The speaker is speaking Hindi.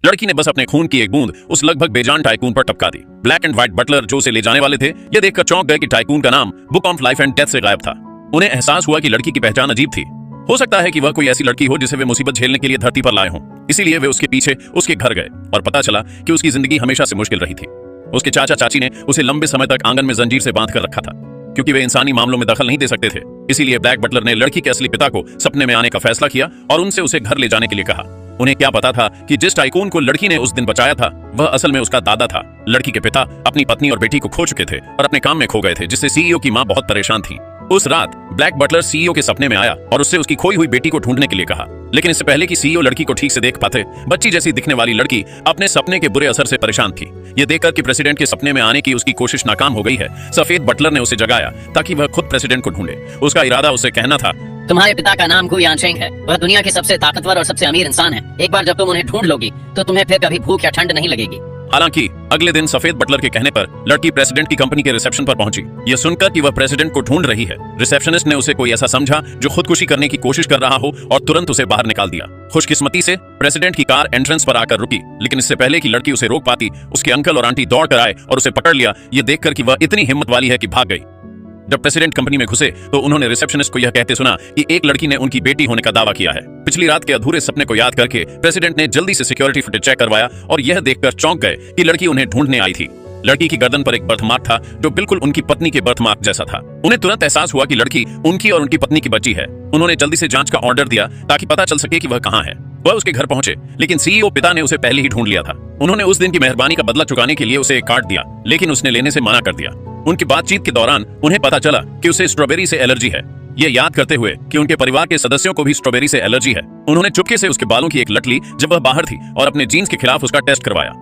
लड़की ने बस अपने खून की एक बूंद उस लगभग बेजान टाइकून पर टपका दी। ब्लैक एंड व्हाइट बटलर जो उसे ले जाने वाले थे, ये देखकर चौंक गए कि टाइकून का नाम book of life and death से गायब था। उन्हें एहसास हुआ कि लड़की की पहचान अजीब थी। हो सकता है कि वह कोई ऐसी लड़की हो जिसे वे मुसीबत झेलने के लिए धरती पर लाए हों। इसीलिए वे उसके पीछे उसके घर गए और पता चला कि उसकी जिंदगी हमेशा से मुश्किल रही थी। उसके चाचा चाची ने उसे लंबे समय तक आंगन में जंजीर से बांध कर रखा था। क्योंकि वे इंसानी मामलों में दखल नहीं दे सकते थे, इसीलिए ब्लैक बटलर ने लड़की के असली पिता को सपने में आने का फैसला किया और उनसे उसे घर ले जाने के लिए कहा। उन्हें क्या पता था कि जिस टाइकून को लड़की ने उस दिन बचाया था वह असल में उसका दादा था। लड़की के पिता अपनी पत्नी और बेटी को खो चुके थे और अपने काम में खो गए थे, जिससे सीईओ की मां बहुत परेशान थी। उस रात ब्लैक बटलर सीईओ के सपने में आया और उससे उसकी खोई हुई बेटी को ढूंढने के लिए कहा। लेकिन इससे पहले कि सीईओ लड़की को ठीक से देख पाते, बच्ची जैसी दिखने वाली लड़की अपने सपने के बुरे असर से परेशान थी। यह देखकर कि प्रेसिडेंट के सपने में आने की उसकी कोशिश नाकाम हो गई है, सफेद बटलर ने उसे जगाया ताकि वह खुद प्रेसिडेंट को ढूंढे। उसका इरादा उसे कहना था, तुम्हारे पिता का नाम गुयान शेंग है। वह दुनिया के सबसे ताकतवर और सबसे अमीर इंसान है। एक बार जब तुम उन्हें ढूंढ लोगी तो तुम्हें फिर कभी भूख या ठंड नहीं लगेगी। हालांकि अगले दिन सफेद बटलर के कहने पर लड़की प्रेसिडेंट की कंपनी के रिसेप्शन पर पहुंची, यह सुनकर कि वह प्रेसिडेंट को ढूंढ रही है। रिसेप्शनिस्ट ने उसे कोई ऐसा समझा जो खुदकुशी करने की कोशिश कर रहा हो और तुरंत उसे बाहर निकाल दिया। खुशकिस्मती से प्रेसिडेंट की कार एंट्रेंस पर आकर रुकी, लेकिन इससे पहले कि लड़की उसे रोक पाती, उसके अंकल और आंटी दौड़ कर आए और उसे पकड़ लिया, यह देखकर कि वह इतनी हिम्मत वाली है कि भाग गई। जब प्रेसिडेंट कंपनी में घुसे तो उन्होंने रिसेप्शनिस्ट को यह कहते सुना कि एक लड़की ने उनकी बेटी होने का दावा किया है। पिछली रात के अधूरे सपने को याद करके प्रेसिडेंट ने जल्दी से सिक्योरिटी फुटेज चेक करवाया और यह देखकर चौंक गए कि लड़की उन्हें ढूंढने आई थी। लड़की की गर्दन पर एक बर्थमार्क था जो बिल्कुल उनकी पत्नी के बर्थमार्क जैसा था। उन्हें तुरंत एहसास हुआ कि लड़की उनकी और उनकी पत्नी की बच्ची है। उन्होंने जल्दी से जांच का ऑर्डर दिया ताकि पता चल सके कि वह कहां है। वह उसके घर पहुंचे, लेकिन सीईओ पिता ने उसे पहले ही ढूंढ लिया था। उन्होंने उस दिन की मेहरबानी का बदला चुकाने के लिए उसे एक कार्ड दिया, लेकिन उसने लेने से मना कर दिया। उनकी बातचीत के दौरान उन्हें पता चला कि उसे स्ट्रॉबेरी से एलर्जी है। ये याद करते हुए कि उनके परिवार के सदस्यों को भी स्ट्रॉबेरी से एलर्जी है, उन्होंने चुपके से उसके बालों की एक लट ली जब वह बाहर थी और अपने जीन्स के खिलाफ उसका टेस्ट करवाया।